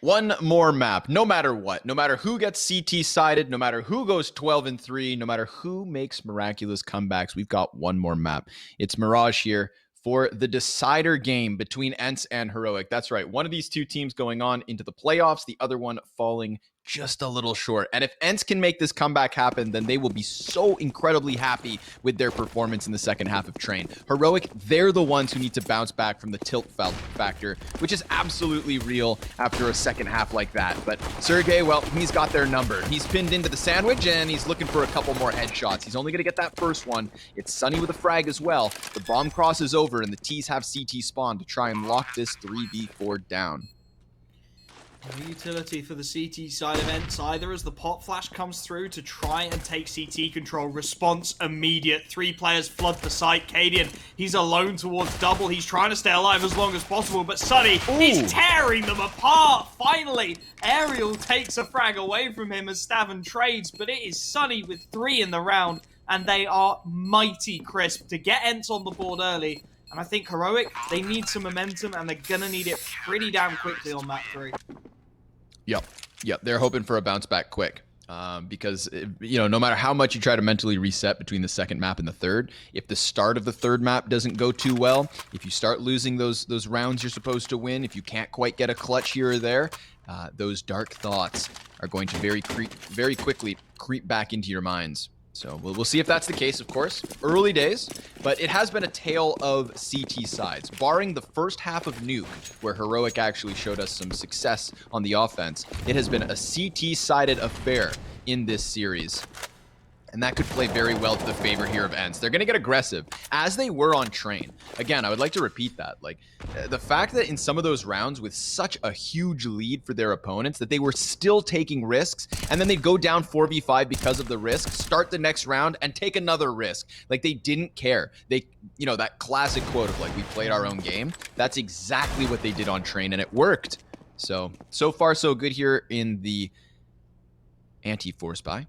One more map, no matter what, no matter who gets CT sided, no matter who goes 12-3, no matter who makes miraculous comebacks, we've got one more map. It's Mirage here for the decider game between ENCE and Heroic. That's right, one of these two teams going on into the playoffs, the other one falling just a little short. And if ENCE can make this comeback happen, then they will be so incredibly happy with their performance in the second half of Train. Heroic, they're the ones who need to bounce back from the tilt factor, which is absolutely real after a second half like that. But Sergey, well, he's got their number. He's pinned into the sandwich, and he's looking for a couple more headshots. He's only going to get that first one. It's Sunny with a frag as well. The bomb cross is over, and the T's have CT spawn to try and lock this 3v4 down. No utility for the CT side of ENCE either as the pop flash comes through to try and take CT control. Response immediate. 3 players flood the site. Cadian, he's alone towards double. He's trying to stay alive as long as possible, but Sunny, he's tearing them apart. Finally, Aerial takes a frag away from him as Stavn trades, but it is Sunny with 3 in the round, and they are mighty crisp to get ENCE on the board early. And I think Heroic, they need some momentum, and they're going to need it pretty damn quickly on map 3. Yep. They're hoping for a bounce back quick because, no matter how much you try to mentally reset between the second map and the third, if the start of the third map doesn't go too well, if you start losing those rounds you're supposed to win, if you can't quite get a clutch here or there, those dark thoughts are going to very quickly creep back into your minds. So we'll see if that's the case, of course. Early days, but it has been a tale of CT sides. Barring the first half of Nuke, where Heroic actually showed us some success on the offense, it has been a CT-sided affair in this series. And that could play very well to the favor here of ENCE. They're going to get aggressive, as they were on Train. Again, I would like to repeat that. The fact that in some of those rounds, with such a huge lead for their opponents, that they were still taking risks, and then they'd go down 4v5 because of the risk, start the next round, and take another risk. They didn't care. That classic quote of, we played our own game. That's exactly what they did on Train, and it worked. So far, so good here in the anti-force buy.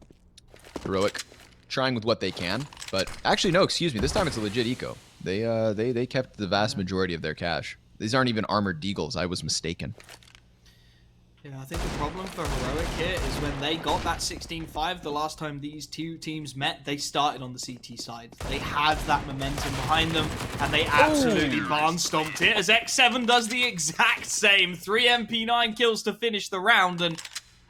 Heroic trying with what they can, but actually no, excuse me, this time it's a legit eco. They kept the vast majority of their cash. These aren't even armored deagles. I was mistaken. Yeah, I think the problem for Heroic here is when they got that 16-5 the last time these two teams met, they started on the CT side. They had that momentum behind them, and they absolutely barn-stomped it, as X7 does the exact same. 3 MP9 kills to finish the round, and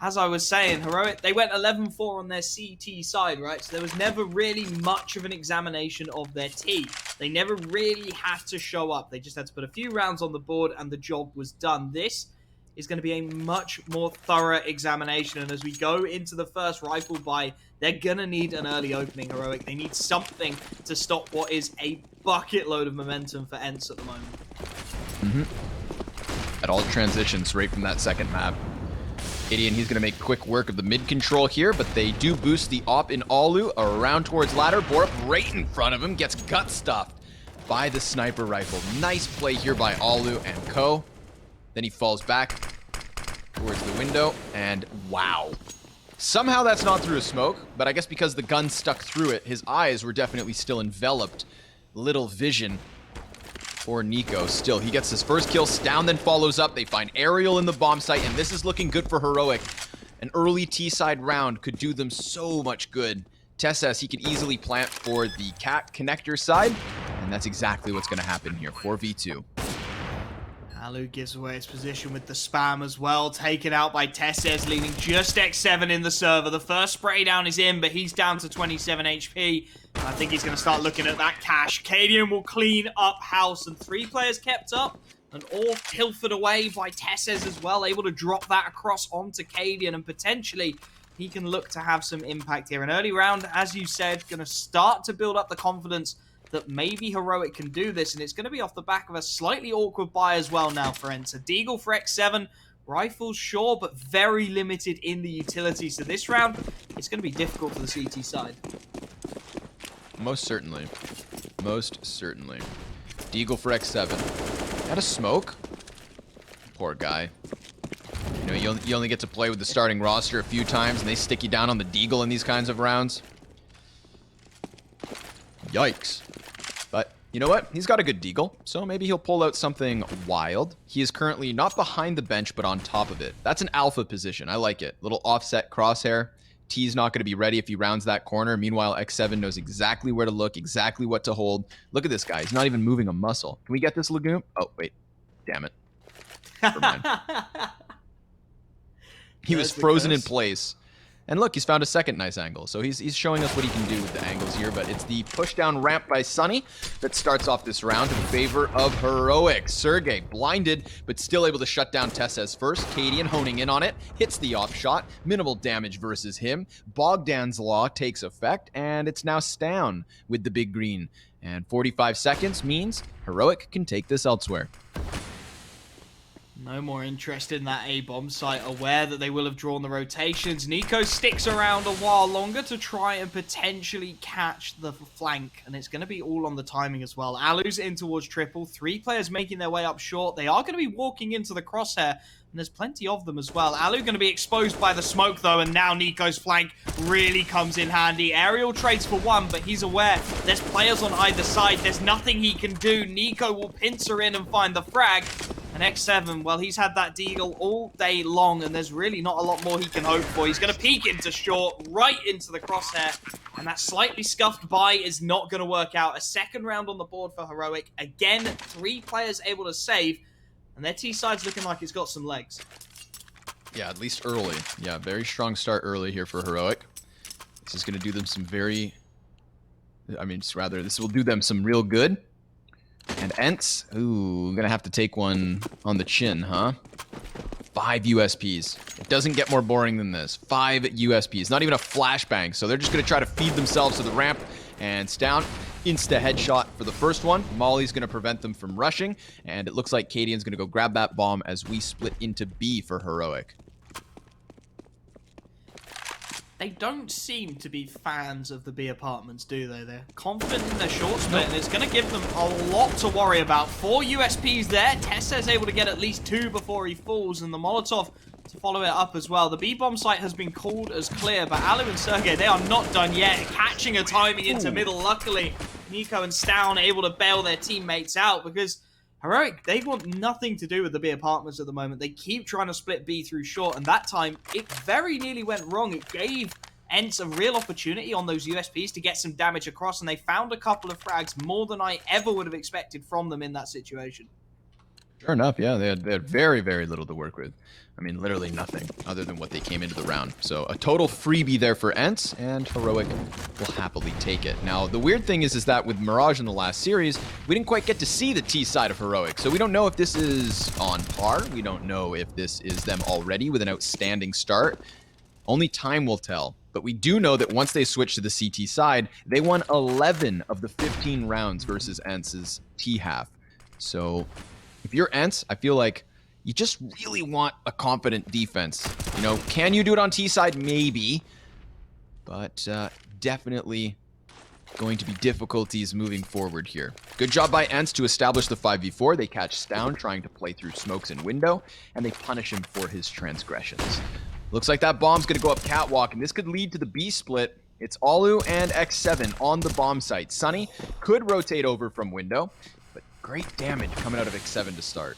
as I was saying, Heroic, they went 11-4 on their CT side, right? So there was never really much of an examination of their T. They never really had to show up. They just had to put a few rounds on the board and the job was done. This is going to be a much more thorough examination. And as we go into the first rifle buy, they're going to need an early opening, Heroic. They need something to stop what is a bucket load of momentum for ENCE at the moment. At all transitions right from that second map. Gideon, he's going to make quick work of the mid control here, but they do boost the op in Alu around towards ladder. Borup right in front of him, gets gut stuffed by the sniper rifle. Nice play here by Alu and Co. Then he falls back towards the window, and wow. Somehow that's not through a smoke, but I guess because the gun stuck through it, his eyes were definitely still enveloped. Little vision for Nico. Still, he gets his first kill. Stavn then follows up. They find Aerial in the bomb site, and this is looking good for Heroic. An early T-side round could do them so much good. Tesses, he could easily plant for the cat connector side, and that's exactly what's going to happen here. 4v2. Alu gives away his position with the spam as well, taken out by Tesses, leaving just X7 in the server. The first spray down is in, but he's down to 27 HP. And I think he's going to start looking at that cash. Cadian will clean up house, and 3 players kept up, and all pilfered away by Tesses as well, able to drop that across onto Cadian, and potentially he can look to have some impact here. An early round, as you said, going to start to build up the confidence that maybe Heroic can do this, and it's going to be off the back of a slightly awkward buy as well now for ENCE. A Deagle for X7, rifles sure, but very limited in the utility. So this round, it's going to be difficult for the CT side. Most certainly. Most certainly. Deagle for X7. Got a smoke? Poor guy. You only get to play with the starting roster a few times, and they stick you down on the Deagle in these kinds of rounds. Yikes. But You know what? He's got a good deagle, so maybe he'll pull out something wild. He is currently not behind the bench, but on top of it. That's an alpha position. I like it. Little offset crosshair. T's not going to be ready if he rounds that corner. Meanwhile, X7 knows exactly where to look, exactly what to hold. Look at this guy. He's not even moving a muscle. Can we get this Lagoon? Oh, wait. Damn it. Never mind. He was frozen in place. And look, he's found a second nice angle. So he's showing us what he can do with the angles here. But it's the push down ramp by Sunny that starts off this round in favor of Heroic. Sergey blinded, but still able to shut down Tessez first. Cadian honing in on it, hits the off shot. Minimal damage versus him. Bogdan's Law takes effect, and it's now Stown with the big green. And 45 seconds means Heroic can take this elsewhere. No more interested in that A-bomb site, aware that they will have drawn the rotations. Nico sticks around a while longer to try and potentially catch the flank, and it's going to be all on the timing as well. Alu's in towards triple, 3 players making their way up short. They are going to be walking into the crosshair, and there's plenty of them as well. Alu going to be exposed by the smoke though, and now Nico's flank really comes in handy. Aerial trades for 1, but he's aware there's players on either side. There's nothing he can do. Nico will pincer in and find the frag. And X7, well, he's had that deagle all day long, and there's really not a lot more he can hope for. He's going to peek into short, right into the crosshair, and that slightly scuffed buy is not going to work out. A second round on the board for Heroic. Again, 3 players able to save, and their T-side's looking like it's got some legs. Yeah, at least early. Yeah, very strong start early here for Heroic. This is going to do them some this will do them some real good. And ENCE, ooh, gonna have to take one on the chin, huh? 5 USPs. It doesn't get more boring than this. 5 USPs, not even a flashbang. So they're just gonna try to feed themselves to the ramp. And Stown, insta headshot for the first one. Molly's gonna prevent them from rushing. And it looks like Cadian's gonna go grab that bomb as we split into B for Heroic. They don't seem to be fans of the B apartments, do they? They're confident in their short split, and it's going to give them a lot to worry about. 4 USPs there. Tessa's able to get at least 2 before he falls, and the Molotov to follow it up as well. The B-bomb site has been called as clear, but Alu and Sergey, they are not done yet. Catching a timing into middle. Luckily, Nico and Stown are able to bail their teammates out because Heroic, they want nothing to do with the B apartments at the moment. They keep trying to split B through short, and that time, it very nearly went wrong. It gave ENCE a real opportunity on those USPs to get some damage across, and they found a couple of frags, more than I ever would have expected from them in that situation. Sure enough, yeah, they had very, very little to work with. I mean, literally nothing other than what they came into the round. So a total freebie there for ENCE, and Heroic will happily take it. Now, the weird thing is that with Mirage in the last series, we didn't quite get to see the T side of Heroic. So we don't know if this is on par. We don't know if this is them already with an outstanding start. Only time will tell. But we do know that once they switched to the CT side, they won 11 of the 15 rounds versus ENCE's T half. So if you're ENCE, I feel like you just really want a confident defense. You know, can you do it on T side? Maybe. But definitely going to be difficulties moving forward here. Good job by ENCE to establish the 5v4. They catch Stown trying to play through smokes and window, and they punish him for his transgressions. Looks like that bomb's going to go up catwalk, and this could lead to the B split. It's Alu and X7 on the bomb site. Sunny could rotate over from window, but great damage coming out of X7 to start.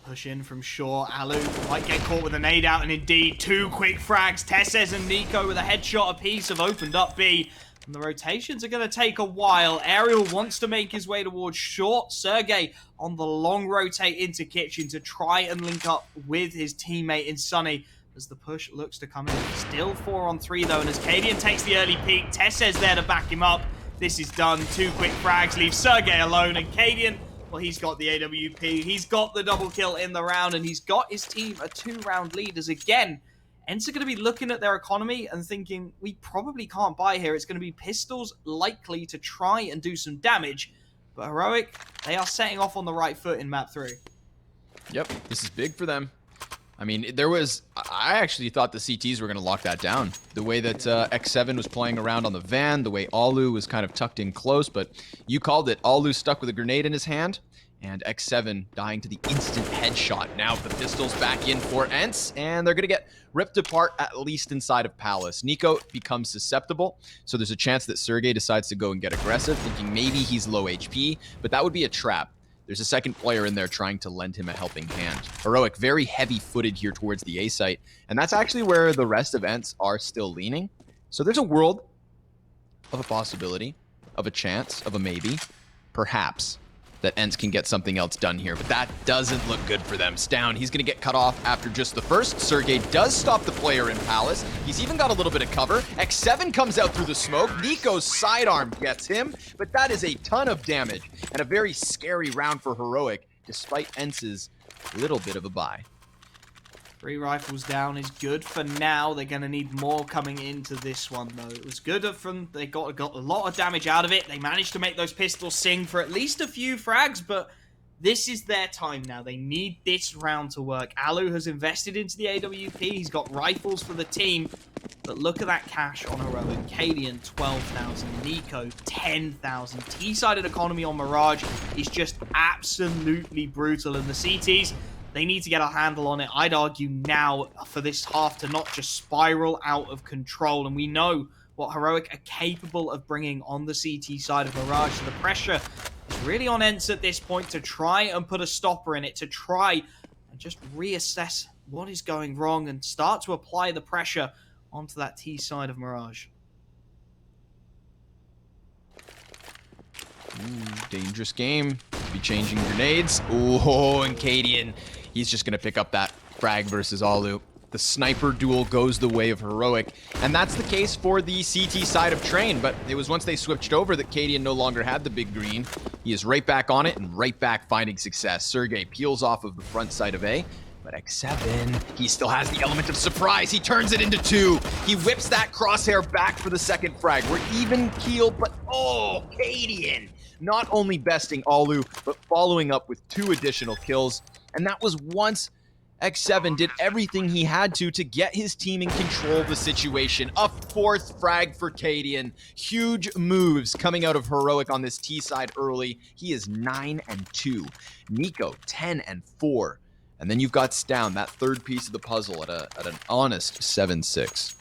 Push in from shore. Alu might get caught with a nade out, and indeed 2 quick frags. Tessez and Nico with a headshot apiece have opened up B. And the rotations are going to take a while. Ariel wants to make his way towards short. Sergey on the long rotate into kitchen to try and link up with his teammate in Sunny as the push looks to come in. Still 4 on 3 though, and as Cadian takes the early peek, Tessez there to back him up. This is done. 2 quick frags leave Sergey alone, and Cadian, well, he's got the AWP. He's got the double kill in the round, and he's got his team a 2-round lead as again, ENCE are going to be looking at their economy and thinking, we probably can't buy here. It's going to be pistols likely to try and do some damage. But Heroic, they are setting off on the right foot in map 3. Yep, this is big for them. I mean, I actually thought the CTs were going to lock that down. The way that X7 was playing around on the van, the way Alu was kind of tucked in close, but you called it. Alu stuck with a grenade in his hand, And X7 dying to the instant headshot. Now the pistols back in for ENCE, and they're going to get ripped apart at least inside of Palace. Nico becomes susceptible, so there's a chance that Sergey decides to go and get aggressive, thinking maybe he's low HP, but that would be a trap. There's a second player in there trying to lend him a helping hand. Heroic, very heavy-footed here towards the A site, and that's actually where the rest of ENCE are still leaning. So there's a world of a possibility, of a chance, of a maybe, perhaps, that ENCE can get something else done here, but that doesn't look good for them. Down, he's going to get cut off after just the first. Sergey does stop the player in Palace. He's even got a little bit of cover. X7 comes out through the smoke. Nico's sidearm gets him, but that is a ton of damage and a very scary round for Heroic, despite ENCE's little bit of a buy. 3 rifles down is good for now. They're going to need more coming into this one, though. It was good from they got a lot of damage out of it. They managed to make those pistols sing for at least a few frags, but this is their time now. They need this round to work. Alu has invested into the AWP. He's got rifles for the team, but look at that cash on Heroic. Cadian, 12,000. Nico, 10,000. T-sided economy on Mirage is just absolutely brutal, and the CTs, they need to get a handle on it. I'd argue now for this half to not just spiral out of control. And we know what Heroic are capable of bringing on the CT side of Mirage. So the pressure is really on ENCE at this point to try and put a stopper in it, to try and just reassess what is going wrong and start to apply the pressure onto that T side of Mirage. Dangerous game. Be changing grenades. Oh, and Cadian, he's just going to pick up that frag versus Alu. The sniper duel goes the way of Heroic, and that's the case for the CT side of Train, but it was once they switched over that Cadian no longer had the big green. He is right back on it and right back finding success. Sergey peels off of the front side of A, but X7, he still has the element of surprise. He turns it into 2. He whips that crosshair back for the second frag. We're even keeled, but oh, Cadian! Not only besting Alu, but following up with 2 additional kills. And that was once X7 did everything he had to get his team in control of the situation. A 4th frag for Cadian. Huge moves coming out of Heroic on this T side early. He is 9-2. Nico, 10-4. And then you've got Stown, that third piece of the puzzle at an honest 7-6.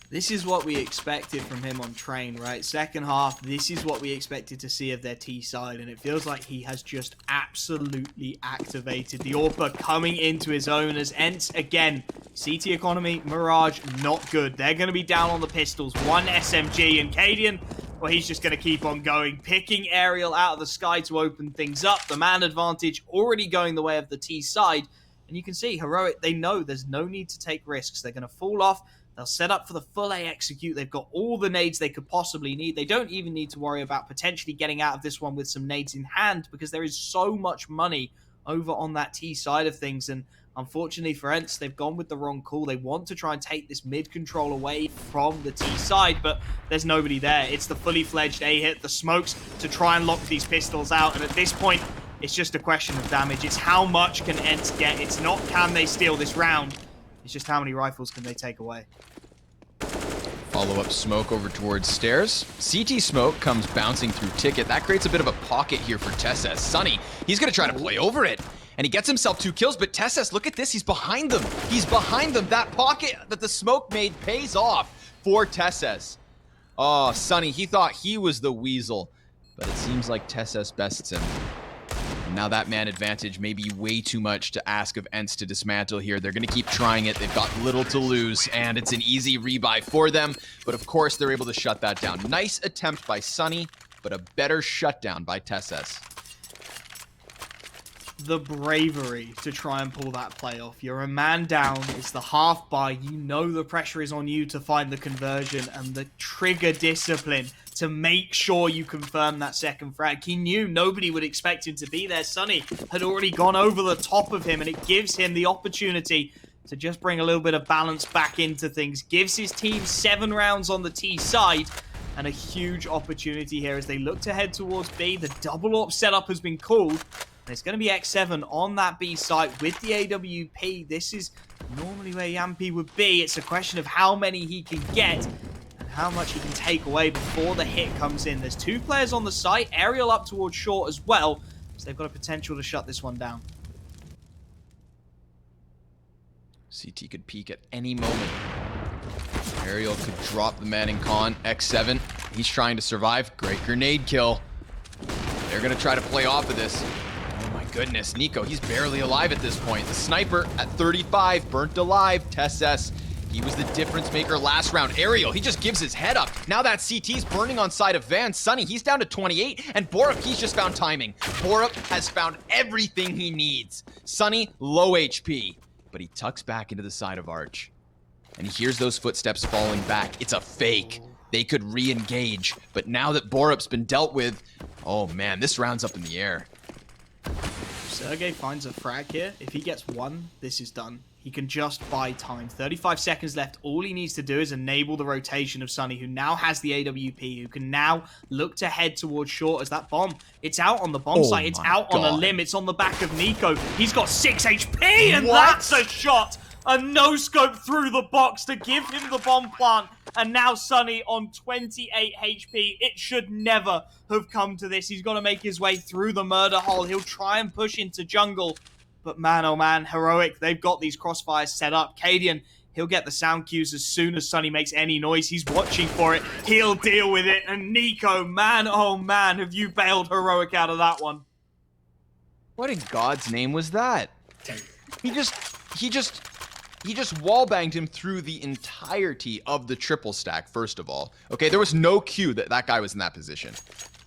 This is what we expected from him on Train, right? Second half, this is what we expected to see of their T side, and it feels like he has just absolutely activated the AWP coming into his own as ENCE, again, CT economy, Mirage, not good. They're going to be down on the pistols, 1 SMG, and Cadian, well, he's just going to keep on going, picking Aerial out of the sky to open things up. The man advantage already going the way of the T side, and you can see, Heroic, they know there's no need to take risks. They're going to fall off. They'll set up for the full A execute. They've got all the nades they could possibly need. They don't even need to worry about potentially getting out of this one with some nades in hand because there is so much money over on that T side of things. And unfortunately for ENCE, they've gone with the wrong call. They want to try and take this mid control away from the T side, but there's nobody there. It's the fully fledged A hit, the smokes to try and lock these pistols out. And at this point, it's just a question of damage. It's how much can ENCE get. It's not can they steal this round. It's just how many rifles can they take away. Follow-up smoke over towards stairs. CT smoke comes bouncing through Ticket. That creates a bit of a pocket here for Tesses. Sunny, he's going to try to play over it. And he gets himself 2 kills, but Tesses, look at this. He's behind them. He's behind them. That pocket that the smoke made pays off for Tesses. Oh, Sunny, he thought he was the weasel. But it seems like Tesses bests him. Now that man advantage may be way too much to ask of ENCE to dismantle here. They're going to keep trying it. They've got little to lose, and it's an easy rebuy for them. But of course, they're able to shut that down. Nice attempt by Sunny, but a better shutdown by Tesses. The bravery to try and pull that play off. You're a man down. It's the half buy. You know the pressure is on you to find the conversion, and the trigger discipline to make sure you confirm that second frag. He knew nobody would expect him to be there. Sunny had already gone over the top of him, and it gives him the opportunity to just bring a little bit of balance back into things. Gives his team 7 rounds on the T side, and a huge opportunity here as they look to head towards B. The double AWP setup has been called. And it's going to be X7 on that B site with the AWP. This is normally where Yampi would be. It's a question of how many he can get and how much he can take away before the hit comes in. There's 2 players on the site. Aerial up towards short as well. So they've got a potential to shut this one down. CT could peek at any moment. Aerial could drop the man in con. X7, he's trying to survive. Great grenade kill. They're going to try to play off of this. Oh my goodness, Nico, he's barely alive at this point. The sniper at 35, burnt alive. TessS, he was the difference maker last round. Aerial, he just gives his head up. Now that CT's burning on side of Van. Sunny, he's down to 28. And Borup, he's just found timing. Borup has found everything he needs. Sunny, low HP. But he tucks back into the side of Arch. And he hears those footsteps falling back. It's a fake. They could re-engage. But now that Borup's been dealt with, oh man, this round's up in the air. Sergey finds a frag here. If he gets one, this is done. He can just buy time. 35 seconds left. All he needs to do is enable the rotation of Sunny, who now has the AWP, who can now look to head towards short as that bomb. It's out on the bomb site. It's out on a limb. It's on the back of Nico. He's got 6 HP, and that's a shot. A no-scope through the box to give him the bomb plant. And now Sunny on 28 HP. It should never have come to this. He's got to make his way through the murder hole. He'll try and push into jungle. But man, oh man, Heroic, they've got these crossfires set up. Cadian, he'll get the sound cues as soon as Sunny makes any noise. He's watching for it. He'll deal with it. And Nico, man, oh man, have you bailed Heroic out of that one? What in God's name was that? He just wallbanged him through the entirety of the triple stack, first of all. Okay, there was no cue that that guy was in that position.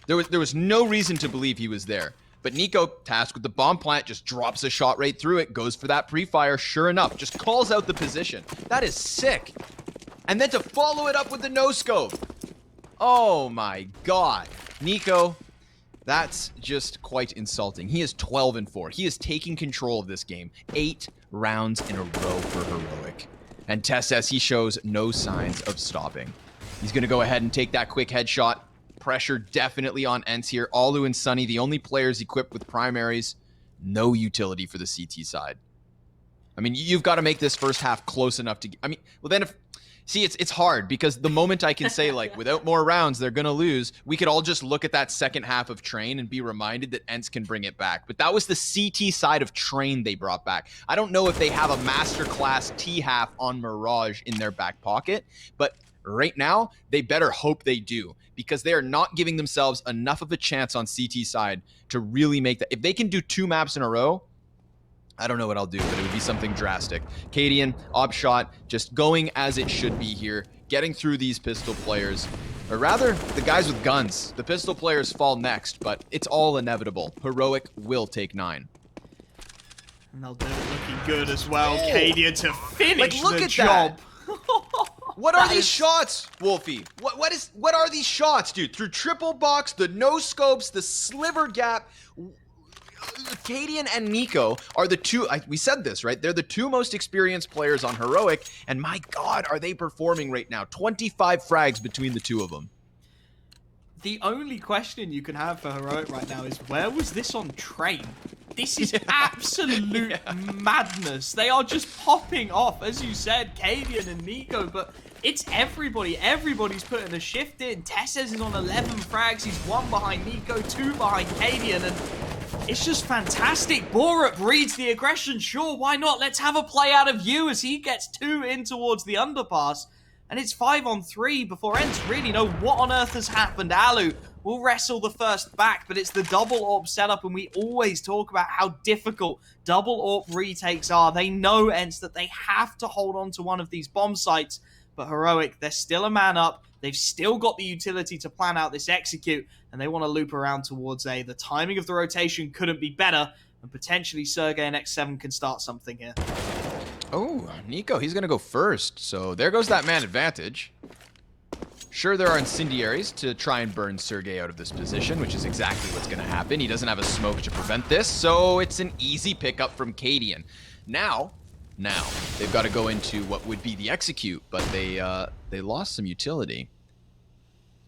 There was no reason to believe he was there. But Nico, tasked with the bomb plant, just drops a shot right through it, goes for that pre-fire, sure enough, just calls out the position. That is sick. And then to follow it up with the no-scope. Oh my god. Nico, that's just quite insulting. He is 12-4. He is taking control of this game. 8 rounds in a row for Heroic. And TessS, he shows no signs of stopping. He's going to go ahead and take that quick headshot. Pressure definitely on ENCE here. Alu and Sunny, the only players equipped with primaries. No utility for the CT side. I mean, you've got to make this first half close enough to... I mean, well then if... See, it's hard because the moment I can say, like, without more rounds, they're going to lose, we could all just look at that second half of Train and be reminded that ENCE can bring it back. But that was the CT side of Train they brought back. I don't know if they have a masterclass T-half on Mirage in their back pocket, but right now, they better hope they do because they are not giving themselves enough of a chance on CT side to really make that. If they can do 2 maps in a row, I don't know what I'll do, but it would be something drastic. Cadian, Obshot, just going as it should be here, getting through these pistol players. Or rather, the guys with guns. The pistol players fall next, but it's all inevitable. Heroic will take 9. And they'll do it looking good as well. Cadian to finish look the at job. What are these shots, Wolfie? What are these shots, dude? Through triple box, the no scopes, the sliver gap. Cadian and Nico are the two, we said this, right? They're the 2 most experienced players on Heroic, and my god, are they performing right now. 25 frags between the 2 of them. The only question you can have for Heroic right now is, where was this on Train? This is absolute madness. They are just popping off, as you said, Cadian and Nico, but it's everybody. Everybody's putting a shift in. TessS is on 11 frags. He's 1 behind Nico, 2 behind Cadian, and it's just fantastic. Borup reads the aggression. Sure, why not? Let's have a play out of you as he gets 2 in towards the underpass. And it's 5-on-3 before ENCE really know what on earth has happened. Alu will wrestle the first back, but it's the double AWP setup, and we always talk about how difficult double AWP retakes are. They know, ENCE, that they have to hold on to one of these bomb sites, but Heroic, they're still a man up. They've still got the utility to plan out this execute, and they want to loop around towards A. The timing of the rotation couldn't be better, and potentially Sergey and X7 can start something here. Oh, Nico, he's going to go first. So there goes that man advantage. Sure, there are incendiaries to try and burn Sergey out of this position, which is exactly what's going to happen. He doesn't have a smoke to prevent this, so it's an easy pickup from Cadian. Now, they've got to go into what would be the execute, but they lost some utility.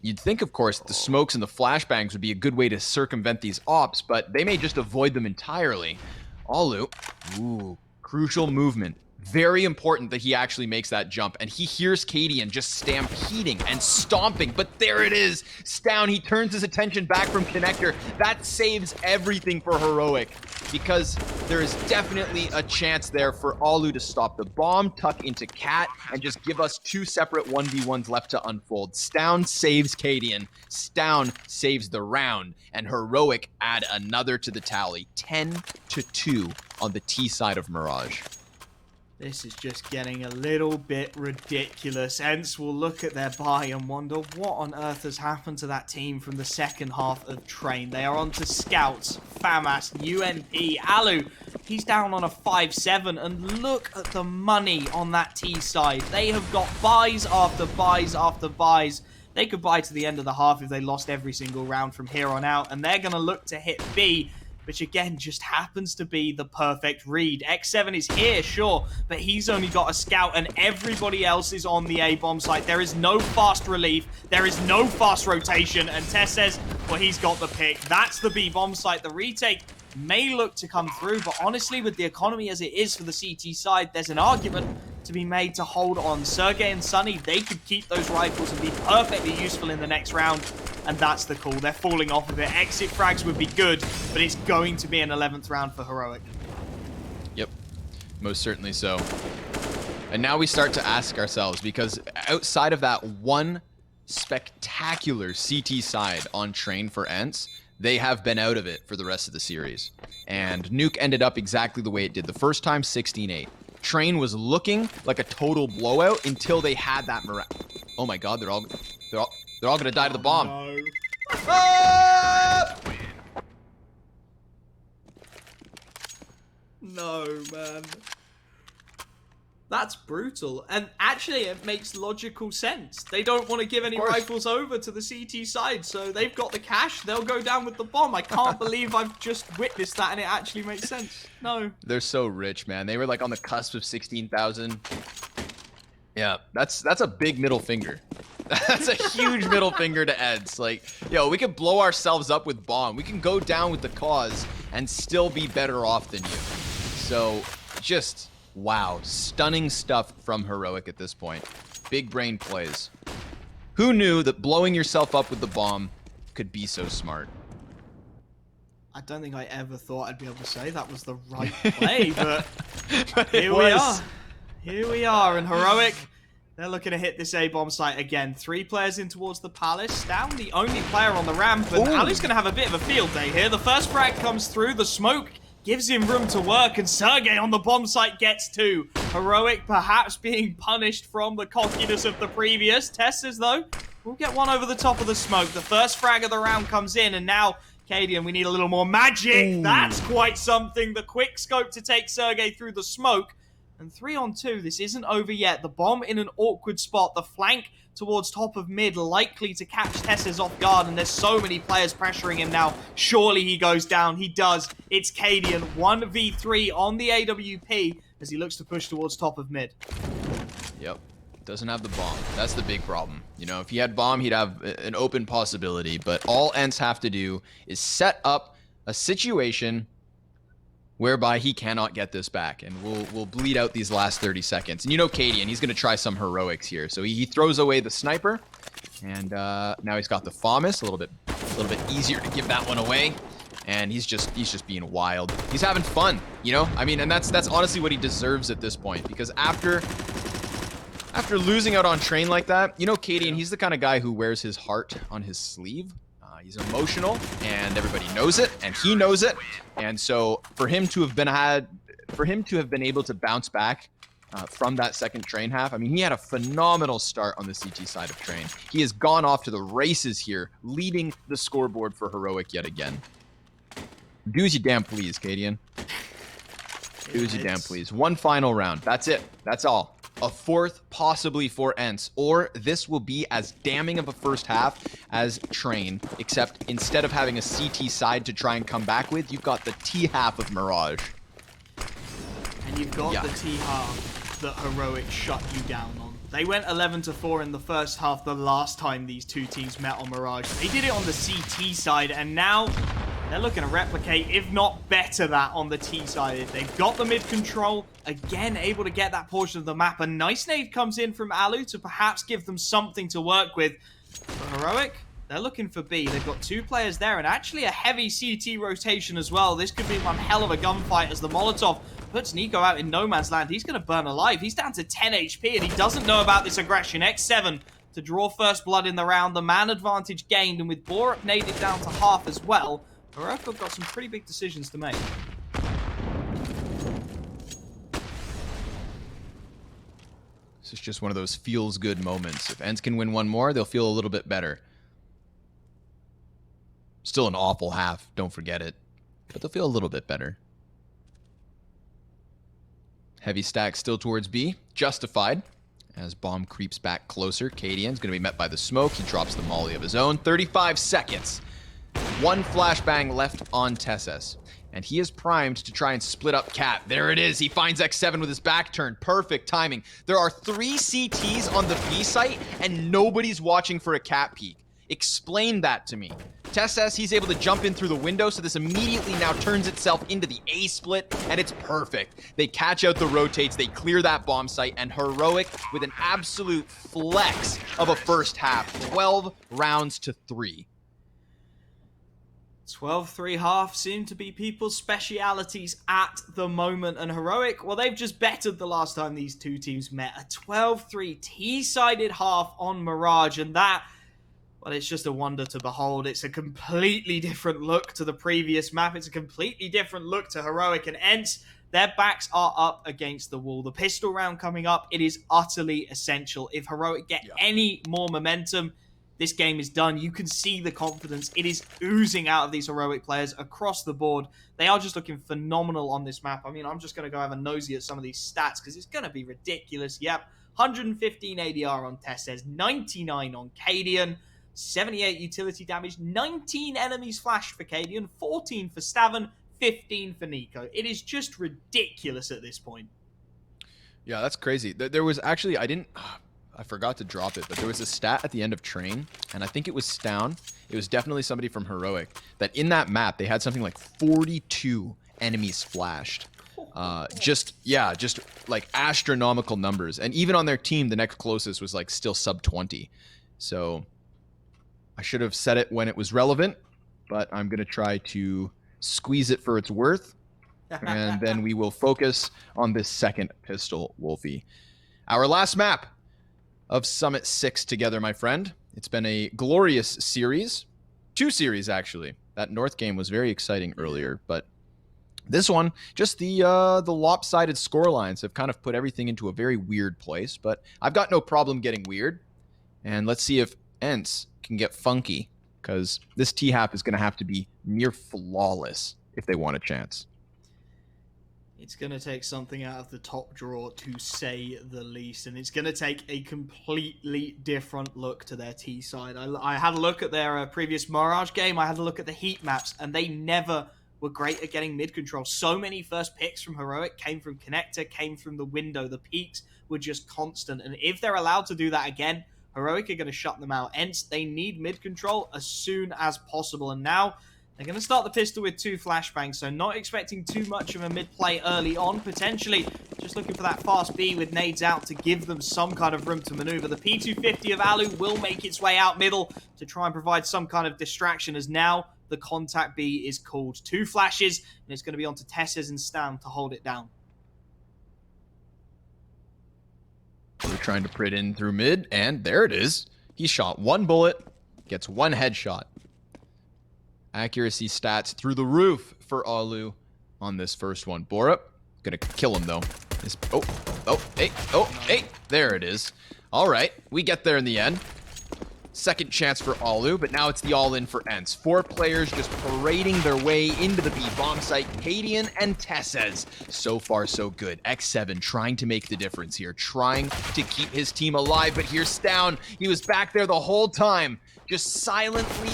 You'd think, of course, the smokes and the flashbangs would be a good way to circumvent these ops, but they may just avoid them entirely. Alu, ooh, crucial movement. Very important that he actually makes that jump. And he hears Cadian just stampeding and stomping. But there it is. Down. He turns his attention back from Connector. That saves everything for Heroic. Because there is definitely a chance there for Alu to stop the bomb, tuck into Cat, and just give us 2 separate 1v1s left to unfold. Stown saves Cadian. Stown saves the round. And Heroic add another to the tally. 10-2 on the T side of Mirage. This is just getting a little bit ridiculous. ENCE will look at their buy and wonder what on earth has happened to that team from the second half of Train. They are on to Scouts, FAMAS, UNP, Alu. He's down on a 5-7, and look at the money on that T side. They have got buys after buys after buys. They could buy to the end of the half if they lost every single round from here on out, and they're going to look to hit B, which again just happens to be the perfect read. X7 is here, sure, but he's only got a scout and everybody else is on the A-bomb site. There is no fast relief, there is no fast rotation, and Tess says, well, he's got the pick. That's the B-bomb site. The retake may look to come through, but honestly, with the economy as it is for the CT side, there's an argument to be made to hold on. Sergey and Sunny, they could keep those rifles and be perfectly useful in the next round, and that's the call. They're falling off of it. Exit frags would be good, but it's going to be an 11th round for Heroic. Yep, most certainly so. And now we start to ask ourselves, because outside of that one spectacular CT side on Train for ENCE, they have been out of it for the rest of the series. And Nuke ended up exactly the way it did the first time, 16-8. Train was looking like a total blowout until they had that Mirage. Oh my god, they're all gonna die to the bomb. No. Ah! No, man. That's brutal. And actually, it makes logical sense. They don't want to give any rifles over to the CT side, so they've got the cash. They'll go down with the bomb. I can't believe I've just witnessed that, and it actually makes sense. No. They're so rich, man. They were like on the cusp of 16,000. Yeah, that's a big middle finger. That's a huge middle finger to ENCE. Like, yo, we can blow ourselves up with bomb. We can go down with the cause and still be better off than you. So, just, wow. Stunning stuff from Heroic at this point. Big brain plays. Who knew that blowing yourself up with the bomb could be so smart? I don't think I ever thought I'd be able to say that was the right play, but Here we are. Here we are, and Heroic, they're looking to hit this A-bomb site again. 3 players in towards the Palace. Down the only player on the ramp, and Ali's going to have a bit of a field day here. The first frag comes through, the smoke gives him room to work, and Sergey on the bomb site gets 2. Heroic perhaps being punished from the cockiness of the previous. Testers, though, will get one over the top of the smoke. The first frag of the round comes in, and now Cadian, we need a little more magic. Ooh. That's quite something. The quick scope to take Sergey through the smoke. And 3-on-2, this isn't over yet. The bomb in an awkward spot. The flank towards top of mid, likely to catch Tesses off guard. And there's so many players pressuring him now. Surely he goes down. He does. It's Cadian, 1v3 on the AWP as he looks to push towards top of mid. Yep. Doesn't have the bomb. That's the big problem. You know, if he had bomb, he'd have an open possibility. But all ENCE have to do is set up a situation whereby he cannot get this back, and we'll bleed out these last 30 seconds. And you know Cadian, he's going to try some heroics here. So he throws away the sniper, and now he's got the FAMAS, a little bit easier to give that one away. And he's just being wild. He's having fun, you know? I mean, and that's honestly what he deserves at this point, because after losing out on Train like that, you know Cadian, he's the kind of guy who wears his heart on his sleeve. He's emotional, and everybody knows it, and he knows it. And so for him to have been able to bounce back from that second Train half, I mean, he had a phenomenal start on the CT side of Train. He has gone off to the races here, leading the scoreboard for Heroic yet again. Do as you damn please, Cadian. Do as you damn please. One final round. That's it. That's all. A 4th, possibly for ENCE, or this will be as damning of a first half as Train, except instead of having a CT side to try and come back with, you've got the T half of Mirage. And you've got the T half that Heroic shut you down on. They went 11-4 in the first half the last time these two teams met on Mirage. They did it on the CT side, and now They're looking to replicate, if not better, that on the T side. They've got the mid control, again, able to get that portion of the map. A nice nade comes in from Alu to perhaps give them something to work with. For Heroic, they're looking for B. They've got 2 players there, and actually a heavy CT rotation as well. This could be one hell of a gunfight as the Molotov puts Nico out in no man's land. He's going to burn alive. He's down to 10 HP, and he doesn't know about this aggression. X7 to draw first blood in the round. The man advantage gained, and with Borup naded down to half as well, Heroic have got some pretty big decisions to make. This is just one of those feels-good moments. If ENCE can win one more, they'll feel a little bit better. Still an awful half, don't forget it. But they'll feel a little bit better. Heavy stack still towards B. Justified. As bomb creeps back closer, Cadian's going to be met by the smoke. He drops the molly of his own. 35 seconds. 1 flashbang left on Tesses. And he is primed to try and split up Cat. There it is. He finds X7 with his back turned. Perfect timing. There are 3 CTs on the B site, and nobody's watching for a Cat peek. Explain that to me. Tesses, he's able to jump in through the window, so this immediately now turns itself into the A split, and it's perfect. They catch out the rotates, they clear that bomb site, and Heroic with an absolute flex of a first half. 12 rounds to 3. 12-3 half seem to be people's specialities at the moment, and Heroic, well, they've just bettered the last time these 2 teams met. A 12-3 T-sided half on Mirage, and that, well, it's just a wonder to behold. It's a completely different look to the previous map. It's a completely different look to Heroic and ENCE. Their backs are up against the wall. The pistol round coming up, it is utterly essential. If Heroic get any more momentum, this game is done. You can see the confidence. It is oozing out of these Heroic players across the board. They are just looking phenomenal on this map. I mean, I'm just going to go have a nosy at some of these stats because it's going to be ridiculous. Yep, 115 ADR on Tesses, 99 on Cadian. 78 utility damage, 19 enemies flashed for Cadian, 14 for Staven, 15 for Nico. It is just ridiculous at this point. Yeah, that's crazy. There was actually, I forgot to drop it, but there was a stat at the end of Train, and I think it was Stown. It was definitely somebody from Heroic, that in that map, they had something like 42 enemies flashed. Just like astronomical numbers. And even on their team, the next closest was like still sub 20. So I should have said it when it was relevant, but I'm going to try to squeeze it for its worth, and then we will focus on this second pistol, Wolfie. Our last map of Summit 6 together, my friend. It's been a glorious series. 2 series, actually. That North game was very exciting earlier, but this one, just the lopsided scorelines have kind of put everything into a very weird place, but I've got no problem getting weird, and let's see if ENCE can get funky, because this T-Hap is going to have to be near flawless if they want a chance. It's going to take something out of the top drawer, to say the least, and it's going to take a completely different look to their T side. I had a look at their previous Mirage game, I had a look at the heat maps, and they never were great at getting mid control. So many first picks from Heroic came from Connector, came from the window. The peaks were just constant, and if they're allowed to do that again, Heroic are going to shut them out. Hence, they need mid control as soon as possible. And now, they're going to start the pistol with 2 flashbangs, so not expecting too much of a mid play early on. Potentially just looking for that fast B with nades out to give them some kind of room to maneuver. The P250 of Alu will make its way out middle to try and provide some kind of distraction, as now the contact B is called. 2 flashes, and it's going to be on to Tesses and Stam to hold it down. We're trying to Prit in through mid, and there it is. He shot 1 bullet, gets 1 headshot. Accuracy stats through the roof for Alu on this first one. Borup, gonna kill him though. Hey, there it is. All right, we get there in the end. Second chance for Alu, but now it's the all-in for ENCE. 4 players just parading their way into the B bomb site. Cadian and Tesses. So far, so good. X7 trying to make the difference here, trying to keep his team alive, but here's Stown. He was back there the whole time, just silently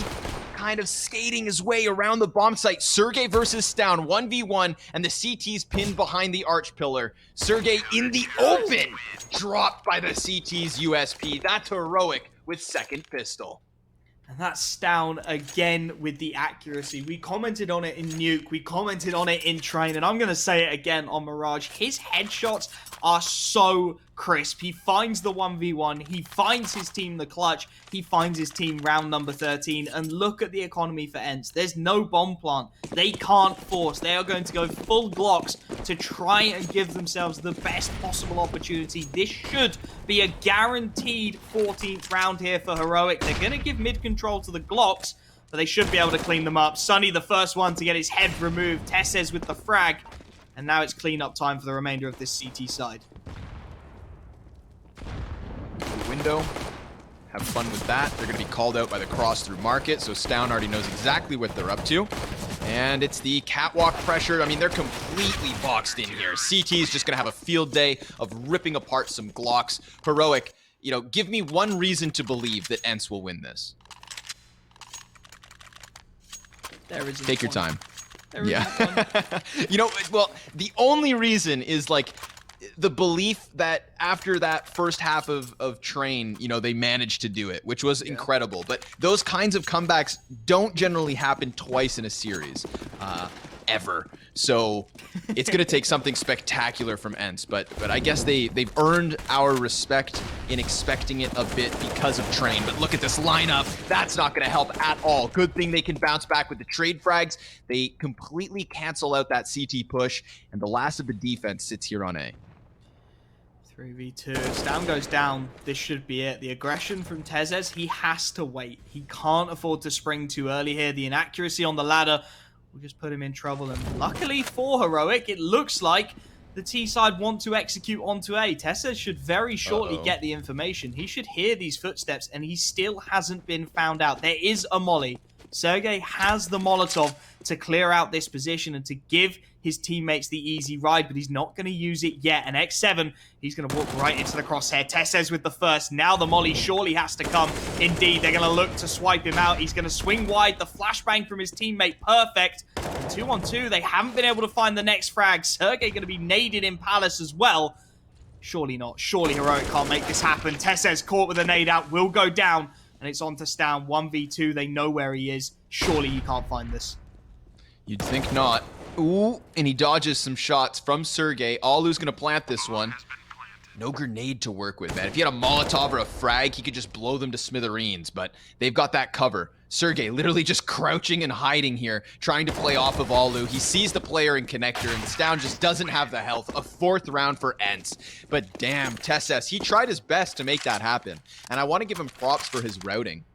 kind of skating his way around the bomb site. Sergey versus Stown, 1v1, and the CT's pinned behind the arch pillar. Sergey in the open, dropped by the CT's USP. That's Heroic with second pistol. And that's down again with the accuracy. We commented on it in Nuke. We commented on it in Train. And I'm going to say it again on Mirage. His headshots are so crisp. He finds the 1v1. He finds his team the clutch. He finds his team round number 13. And look at the economy for ENCE. There's no bomb plant. They can't force. They are going to go full Glocks to try and give themselves the best possible opportunity. This should be a guaranteed 14th round here for Heroic. They're going to give mid control to the Glocks, but they should be able to clean them up. Sunny, the first one to get his head removed. Tesses with the frag. And now it's cleanup time for the remainder of this CT side. The window. Have fun with that. They're going to be called out by the cross-through market, so Stown already knows exactly what they're up to. And it's the catwalk pressure. I mean, they're completely boxed in here. CT's just going to have a field day of ripping apart some Glocks. Heroic, you know, give me one reason to believe that ENCE will win this. There is Take your time. Yeah. You know, well, the only reason is like the belief that after that first half of Train, you know, they managed to do it, which was incredible. But those kinds of comebacks don't generally happen twice in a series, ever. So it's going to take something spectacular from ENCE. But I guess they've earned our respect in expecting it a bit because of Train. But look at this lineup. That's not going to help at all. Good thing they can bounce back with the trade frags. They completely cancel out that CT push. And the last of the defense sits here on A. 3v2. Stam goes down. This should be it. The aggression from Tezes, he has to wait. He can't afford to spring too early here. The inaccuracy on the ladder will just put him in trouble. And luckily for Heroic, it looks like the T side want to execute onto A. Tezes should very shortly get the information. He should hear these footsteps, and he still hasn't been found out. There is a molly. Sergey has the Molotov to clear out this position and to give his teammates the easy ride, but he's not going to use it yet. And X7, he's going to walk right into the crosshair. Tesses with the first. Now the molly surely has to come. Indeed, they're going to look to swipe him out. He's going to swing wide. The flashbang from his teammate, perfect. 2-on-2, they haven't been able to find the next frag. Sergey going to be naded in Palace as well. Surely not. Surely Heroic can't make this happen. Tesses caught with a nade out, will go down. And it's on to Stown. 1v2, they know where he is. Surely he can't find this. You'd think not. Ooh, and he dodges some shots from Sergey. Alu's gonna plant this one. No grenade to work with, man. If he had a Molotov or a frag, he could just blow them to smithereens, but they've got that cover. Sergey literally just crouching and hiding here, trying to play off of Alu. He sees the player in connector, and Stown just doesn't have the health. A 4th round for ENCE. But damn, Tesses, he tried his best to make that happen. And I want to give him props for his routing.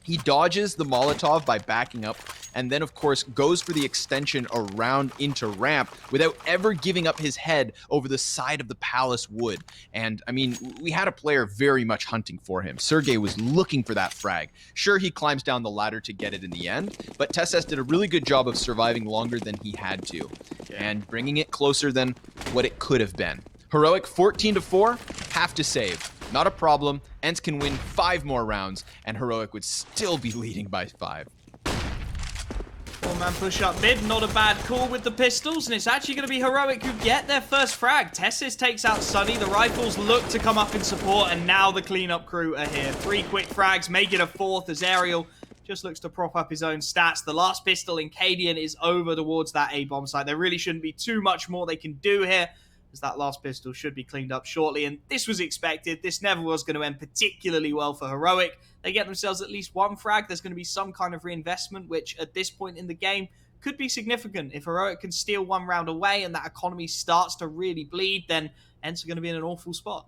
He dodges the Molotov by backing up, and then, of course, goes for the extension around into ramp without ever giving up his head over the side of the Palace wood. And, I mean, we had a player very much hunting for him. Sergey was looking for that frag. Sure, he climbs down the ladder to get it in the end, but Tesses did a really good job of surviving longer than he had to, and bringing it closer than what it could have been. Heroic 14-4, have to save. Not a problem. ENCE can win 5 more rounds, and Heroic would still be leading by 5. 4-man push up mid, not a bad call with the pistols, and it's actually going to be Heroic who get their first frag. Tessis takes out Sunny, the rifles look to come up in support, and now the cleanup crew are here. 3 quick frags, make it a 4th as Ariel just looks to prop up his own stats. The last pistol in Cadian is over towards that A-bomb site. There really shouldn't be too much more they can do here, as that last pistol should be cleaned up shortly. And this was expected. This never was going to end particularly well for Heroic. They get themselves at least 1 frag. There's going to be some kind of reinvestment, which at this point in the game could be significant. If Heroic can steal 1 round away and that economy starts to really bleed, then ENCE are going to be in an awful spot.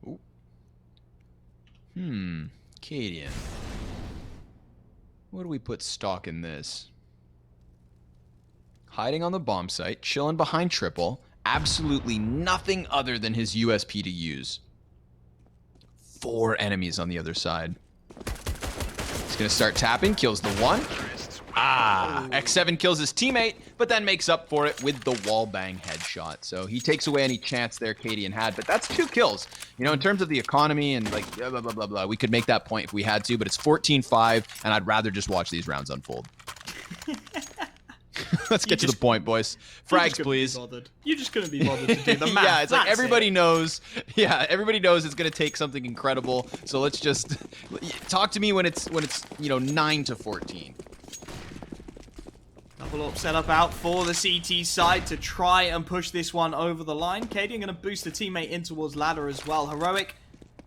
Ooh. Cadian. What do we put stock in this? Hiding on the bomb site, chilling behind triple, absolutely nothing other than his USP to use. 4 enemies on the other side. He's gonna start tapping, kills the 1. X7 kills his teammate, but then makes up for it with the wallbang headshot. So he takes away any chance there Cadian had, but that's 2 kills. You know, in terms of the economy and like blah, blah, blah, blah, we could make that point if we had to, but it's 14-5, and I'd rather just watch these rounds unfold. Let's get to the point, boys. Frags, please. You just couldn't be bothered to do the math. Yeah, it's like everybody knows. Yeah, everybody knows it's gonna take something incredible. So let's just talk to me when it's 9 to 14. Double up setup out for the CT side to try and push this one over the line. Cadian going to boost the teammate in towards ladder as well. Heroic,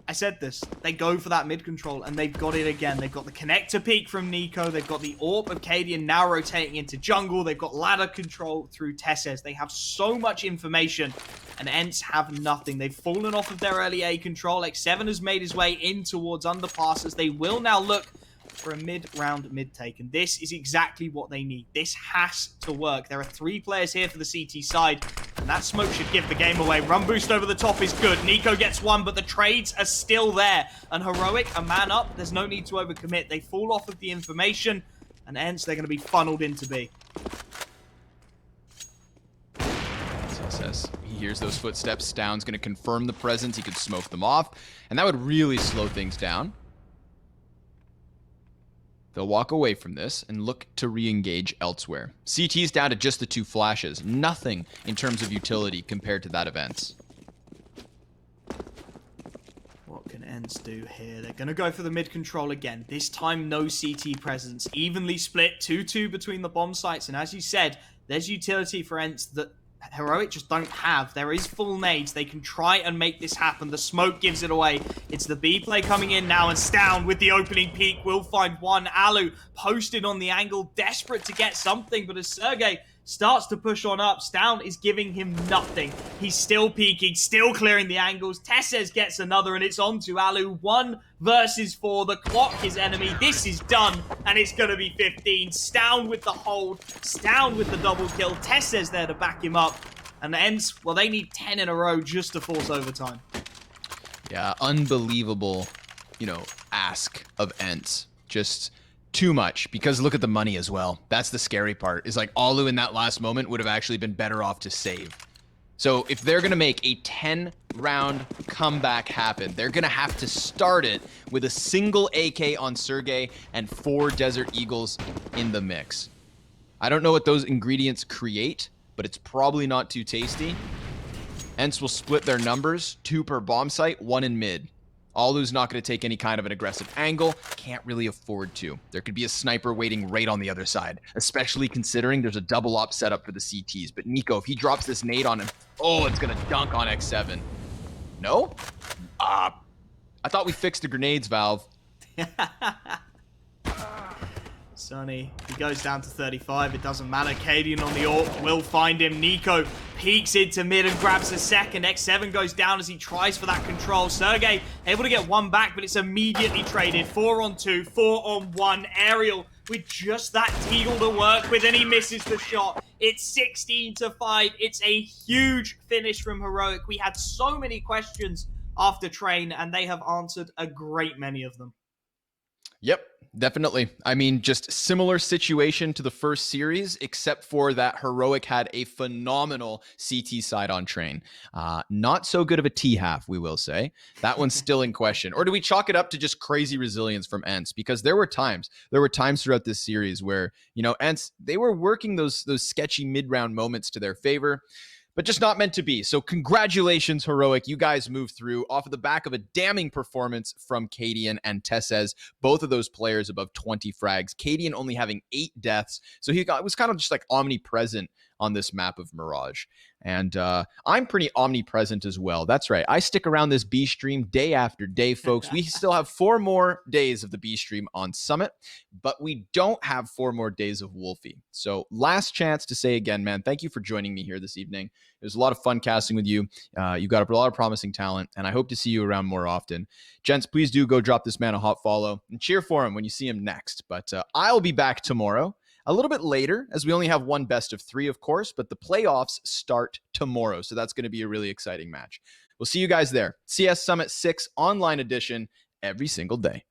I said this, they go for that mid control and they've got it again. They've got the connector peak from Nico. They've got the AWP of Cadian now rotating into jungle. They've got ladder control through Tesses. They have so much information and ENCE have nothing. They've fallen off of their early A control. X7 has made his way in towards underpasses. They will now look for a mid-round mid-take, and this is exactly what they need. This has to work. There are 3 players here for the CT side, and that smoke should give the game away. Run boost over the top is good. Nico gets one, but the trades are still there. And Heroic, a man up, there's no need to overcommit. They fall off of the information, and ENCE, they're going to be funneled into B. He hears those footsteps. Stound's going to confirm the presence. He could smoke them off, and that would really slow things down. They'll walk away from this and look to re-engage elsewhere. CT's down to just the 2 flashes. Nothing in terms of utility compared to that of ENCE. What can ENCE do here? They're going to go for the mid control again. This time, no CT presence. Evenly split, 2-2 between the bomb sites. And as you said, there's utility for ENCE that Heroic just don't have. There is full nades. They can try and make this happen. The smoke gives it away. It's the B play coming in now, and Stound with the opening peak will find one. Alu posted on the angle, desperate to get something, but as Sergey starts to push on up, Stound is giving him nothing. He's still peeking, still clearing the angles. Tesses gets another, and it's on to Alu. 1 versus 4. The clock is enemy. This is done, and it's going to be 15. Stound with the hold. Stound with the double kill. Tesses there to back him up. And ENCE, well, they need 10 in a row just to force overtime. Yeah, unbelievable, ask of ENCE. Just too much, because look at the money as well. That's the scary part, is like Alu in that last moment would have actually been better off to save. So if they're going to make a 10-round comeback happen, they're going to have to start it with a single AK on Sergey and 4 Desert Eagles in the mix. I don't know what those ingredients create, but it's probably not too tasty. ENCE will split their numbers, 2 per bomb site, 1 in mid. Alu's not going to take any kind of an aggressive angle. Can't really afford to. There could be a sniper waiting right on the other side, especially considering there's a double op setup for the CTs. But Nico, if he drops this nade on him, oh, it's going to dunk on X7. No? I thought we fixed the grenades, Valve. Sonny, he goes down to 35. It doesn't matter. Cadian on the AWP will find him. Nico peeks into mid and grabs a second. X7 goes down as he tries for that control. Sergey able to get 1 back, but it's immediately traded. 4 on 2, 4 on 1. Aerial with just that deagle to work with, and he misses the shot. It's 16 to 5. It's a huge finish from Heroic. We had so many questions after Train, and they have answered a great many of them. Yep, definitely. I mean, just similar situation to the first series, except for that Heroic had a phenomenal CT side on Train. Not so good of a T-half, we will say. That one's still in question. Or do we chalk it up to just crazy resilience from ENCE? Because there were times throughout this series where, ENCE, they were working those sketchy mid-round moments to their favor, but just not meant to be. So congratulations, Heroic. You guys moved through off of the back of a damning performance from Cadian and Tesses. Both of those players above 20 frags. Cadian only having 8 deaths. So was kind of just like omnipresent on this map of Mirage. And I'm pretty omnipresent as well. That's right. I stick around this B stream day after day, folks. We still have 4 more days of the B stream on Summit, but we don't have 4 more days of Wolfie. So last chance to say again, man, thank you for joining me here this evening. It was a lot of fun casting with you. You got a lot of promising talent, and I hope to see you around more often. Gents, please do go drop this man a hot follow and cheer for him when you see him next. But I'll be back tomorrow. A little bit later, as we only have one best of 3, of course, but the playoffs start tomorrow, so that's going to be a really exciting match. We'll see you guys there. CS Summit 6 Online Edition every single day.